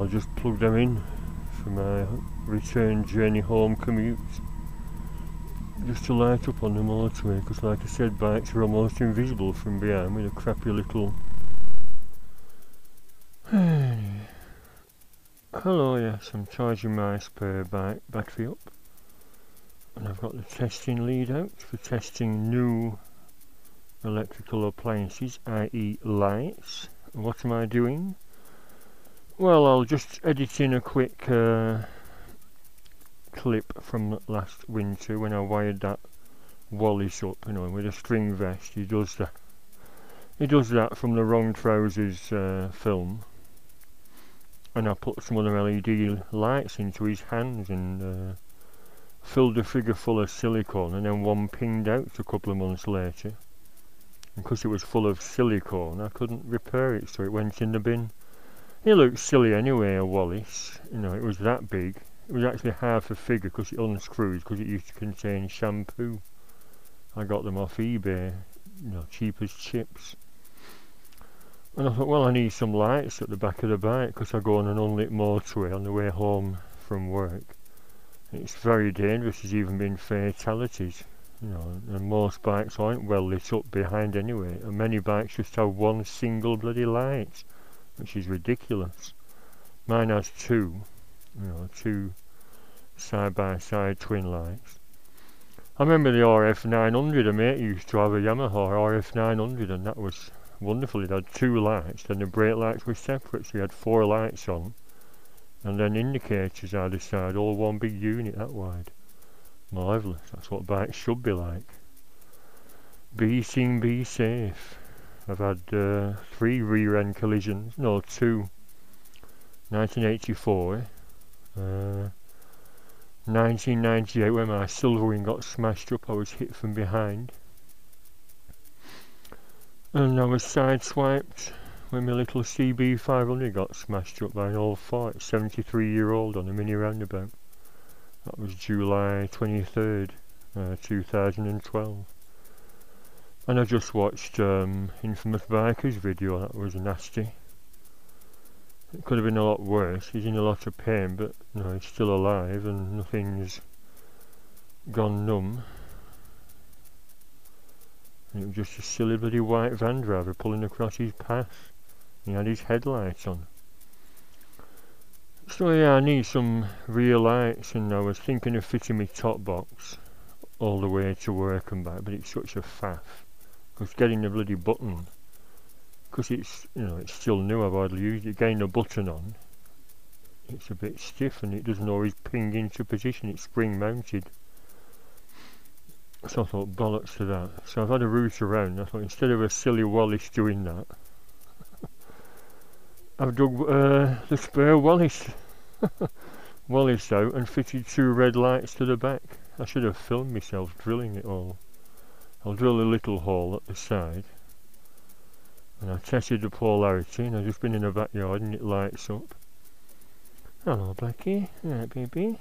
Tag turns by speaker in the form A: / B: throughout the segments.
A: I'll just plug them in for my return journey home commute, just to light up on the motorway, because like I said, bikes are almost invisible from behind with a crappy little... Hello, yes, I'm charging my spare bike battery up, and I've got the testing lead out for testing new electrical appliances, i.e. lights. What am I doing? Well, I'll just edit in a quick clip from last winter when I wired that Wallace up, you know, with a string vest. He does that from the Wrong Trousers film. And I put some other LED lights into his hands and filled the figure full of silicone, and then one pinged out a couple of months later. And because it was full of silicone, I couldn't repair it, so it went in the bin. It looked silly anyway, a Wallace. You know, it was that big. It was actually half a figure because it unscrews, because it used to contain shampoo. I got them off eBay, you know, cheap as chips. And I thought, well, I need some lights at the back of the bike because I go on an unlit motorway on the way home from work. It's very dangerous. There's even been fatalities, you know, and most bikes aren't well lit up behind anyway. And many bikes just have one single bloody light, which is ridiculous. Mine has two, you know, two side-by-side twin lights. I remember the RF900, a mate used to have a Yamaha RF900, and that was wonderful. It had two lights, then the brake lights were separate, so you had 4 lights on, and then indicators either side, all one big unit that wide. Marvellous, that's what bikes should be like. Be seen, be safe. I've had 3 rear end collisions, no 2. 1984, 1998 when my Silverwing got smashed up, I was hit from behind. And I was sideswiped when my little CB500 got smashed up by an old fart 73-year-old on a mini roundabout. That was July 23rd, 2012. And I just watched Infamous Biker's video. That was nasty. It could have been a lot worse. He's in a lot of pain, but no, he's still alive and nothing's gone numb. It was just a silly bloody white van driver pulling across his path. He had his headlights on. So yeah, I need some rear lights, and I was thinking of fitting my top box all the way to work and back, but it's such a faff. Because getting the bloody button, because it's, you know, it's still new, I've hardly used it, getting the button on, it's a bit stiff and it doesn't always ping into position, it's spring mounted. So I thought, bollocks to that. So I've had a route around. I thought, instead of a silly Wallace doing that, I've dug the spare Wallace out and fitted 2 red lights to the back. I should have filmed myself drilling it all. I'll drill a little hole at the side, and I tested the polarity, and I've just been in the backyard and it lights up. Hello Blackie, yeah baby.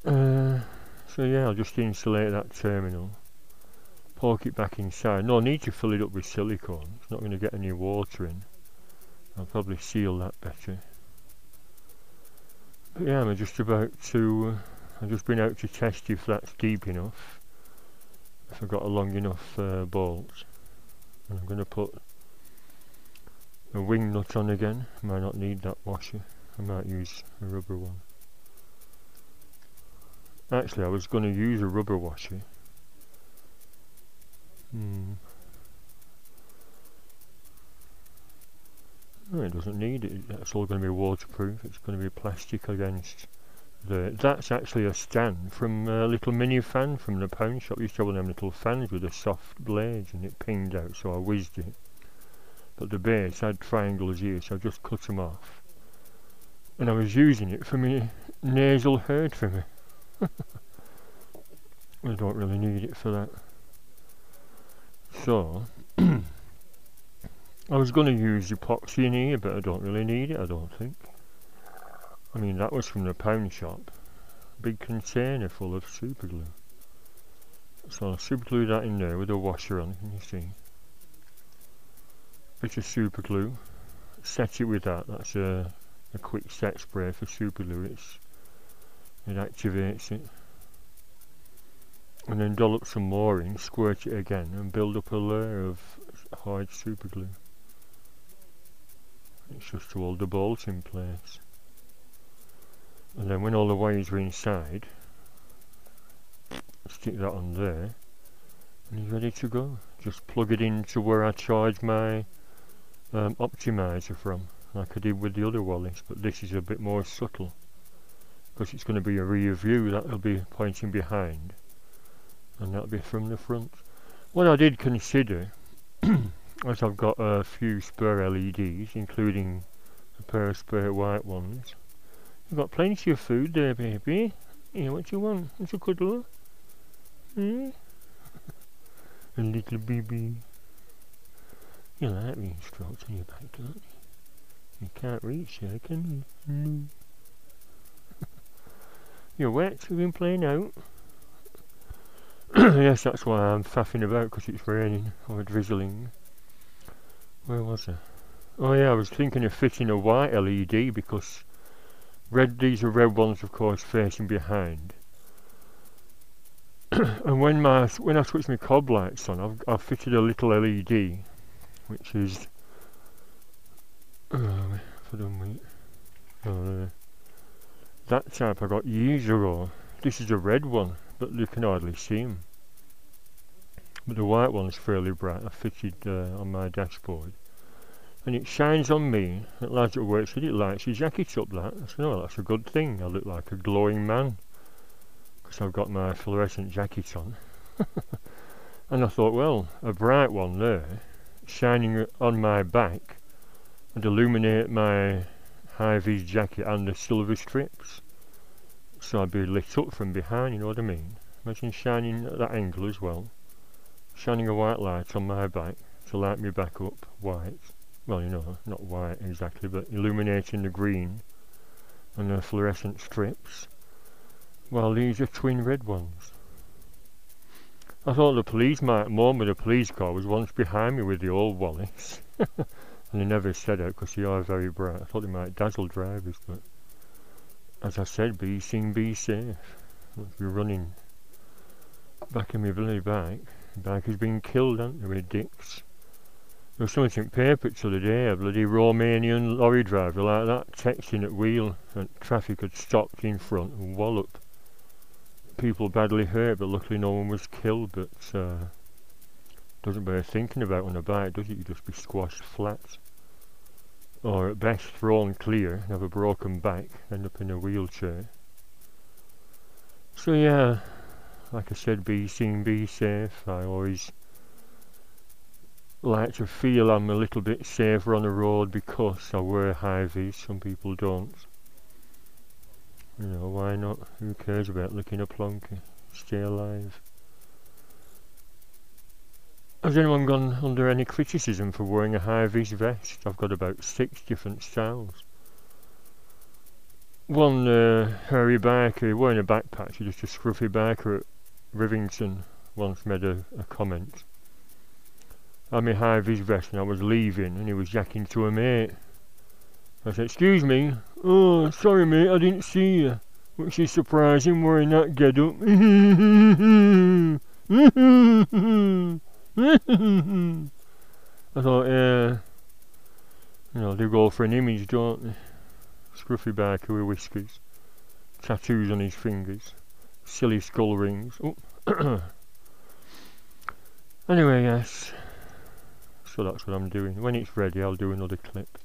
A: So yeah, I'll just insulate that terminal, poke it back inside. No need to fill it up with silicone, it's not going to get any water in. I'll probably seal that better. But yeah, I'm just about to, I've just been out to test if that's deep enough, if I've got a long enough bolt. And I'm going to put a wing nut on again. I might not need that washer, I might use a rubber one. Actually, I was going to use a rubber washer. No, it doesn't need it. That's all going to be waterproof. It's going to be plastic against the... That's actually a stand from a little mini fan from the pound shop. I used to have one of them little fans with the soft blades, and it pinged out, so I whizzed it. But the base had triangles here, so I just cut them off. And I was using it for my nasal hair trimmer. I don't really need it for that. So I was going to use epoxy in here, but I don't really need it, I don't think. I mean, that was from the pound shop. Big container full of super glue. So I'll super glue that in there with a washer on, can you see? Bit of super glue, set it with that. That's a quick set spray for super glue. It activates it. And then dollop some more in, squirt it again, and build up a layer of hard super glue. It's just to hold the bolts in place. And then when all the wires are inside, stick that on there, and he's ready to go. Just plug it into where I charge my optimizer from, like I did with the other Wallace, but this is a bit more subtle, because it's going to be a rear view that'll be pointing behind, and that'll be from the front. What I did consider, as I've got a few spare LEDs, including a pair of spare white ones. You've got plenty of food there, baby. Yeah, what you want? Want a cuddle? Hmm? A little baby. You like being stroked on your back, don't you? You can't reach there, can you? No. You're wet, you've been playing out. Yes, that's why I'm faffing about, because it's raining or drizzling. Where was I? Oh yeah, I was thinking of fitting a white LED, because these are red ones, of course, facing behind. And when I switch my cob lights on, I've fitted a little LED, which is that type I got years ago. This is a red one, but you can hardly see them. But the white one's fairly bright. I fitted on my dashboard, and it shines on me. The lads at work said it lights your jacket up. That I said, no, that's a good thing. I look like a glowing man, because I've got my fluorescent jacket on. And I thought, well, a bright one there, shining on my back, and illuminate my high-vis jacket and the silver strips, so I'd be lit up from behind, you know what I mean? Imagine shining at that angle as well, shining a white light on my back to light me back up white. Well, you know, not white exactly, but illuminating the green and the fluorescent strips, while these are twin red ones. I thought the police mom with the police car was once behind me with the old Wallace. And they never said it, because they are very bright. I thought they might dazzle drivers, but as I said, be seen, be safe. Once we're running back in my bloody bike, the bike has been killed, hasn't it, with dicks. There was something in paper the other day, a bloody Romanian lorry driver like that, texting at wheel, and traffic had stopped in front and wallop. People badly hurt, but luckily no one was killed. But doesn't bear thinking about on a bike, does it? You just be squashed flat, or at best thrown clear, have a broken back, end up in a wheelchair. So yeah, like I said, be seen, be safe. I always like to feel I'm a little bit safer on the road because I wear high-vis. Some people don't. You know, why not? Who cares about licking a plonker? Stay alive. Has anyone gone under any criticism for wearing a high-vis vest? I've got about 6 different styles. One hairy biker wearing a backpack, just a scruffy biker at Rivington, once made a comment. I had my high-vis vest and I was leaving, and he was yakking to a mate. I said, "Excuse me." "Oh, sorry mate, I didn't see you." Which is surprising, wearing that get-up. I thought, yeah, you know, they go for an image, don't they? Scruffy biker with whiskers, tattoos on his fingers, silly skull rings. Oh. Anyway, yes, so that's what I'm doing. When it's ready, I'll do another clip.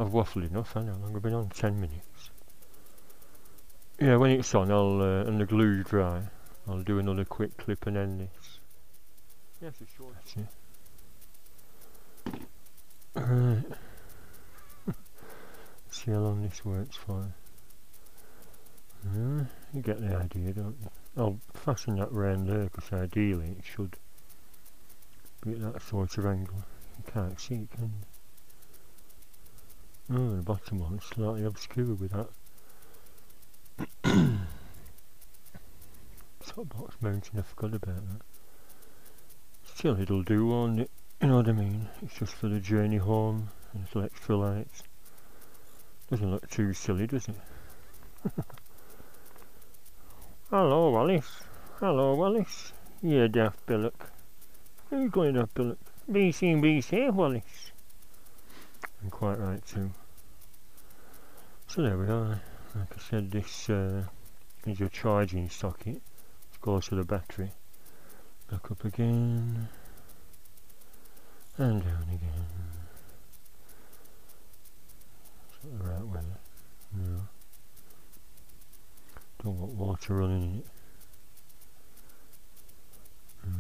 A: I've waffled enough, I know. I've long been on? 10 minutes. Yeah, when it's on, and the glue's dry, I'll do another quick clip and end this. Yes, it's short. Alright. See how long this works for. You get the idea, don't you? I'll fasten that round there, because ideally it should be at that sort of angle. You can't see it, can you? Oh, the bottom one is slightly obscure with that. Top box mounting, I forgot about that. Still, it'll do, won't it? You know what I mean? It's just for the journey home A little extra light. Doesn't look too silly, does it? Hello, Wallace. Hello, Wallace. Yeah, daft billock. Where are you going, daft billock? Be seen, be safe, Wallace. And quite right too. So there we are. Like I said, this is a charging socket. It goes to the battery. Back up again. And down again. Is that the right way? No. Don't want water running in it.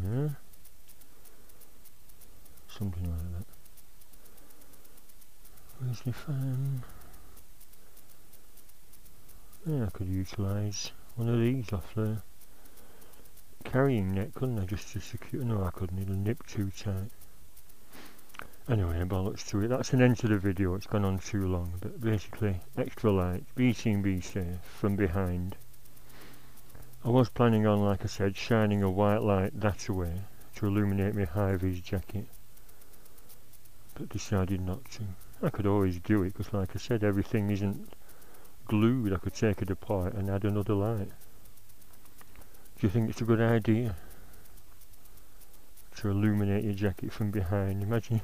A: Yeah. Something like that. Where's the fan? Yeah, I could utilise one of these off the carrying net, couldn't I? Just to secure. No, I couldn't. It'll nip too tight. Anyway, bollocks to it. That's an end to the video. It's gone on too long. But basically, extra light. Be seen, be safe from behind. I was planning on, like I said, shining a white light that way to illuminate my high-vis jacket. But decided not to. I could always do it, because like I said, everything isn't glued. I could take it apart and add another light. Do you think it's a good idea to illuminate your jacket from behind? Imagine.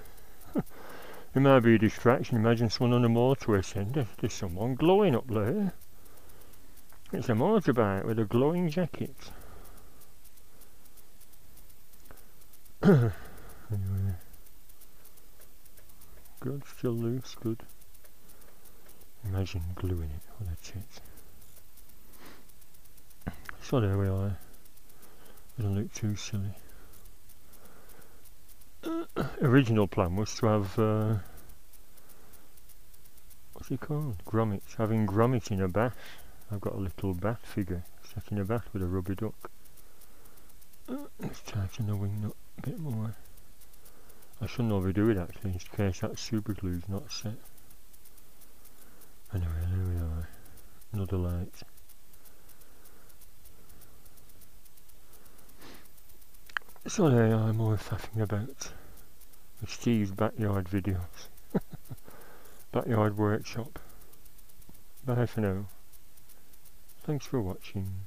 A: It might be a distraction. Imagine someone on a motorway saying, there's someone glowing up there. It's a motorbike with a glowing jacket. Anyway. Good, still loose, good. Imagine gluing it, what a tit. So there we are. Doesn't look too silly. Original plan was to have, what's it called? Grommets. Having Grommet in a bath. I've got a little bat figure set in a bath with a rubber duck. Let's tighten the wing nut a bit more. I shouldn't overdo it actually, in case that super glue's not set. Anyway, there we are. Another light. So there I am, more faffing about with Steve's backyard videos. Backyard workshop. Bye for now. Thanks for watching.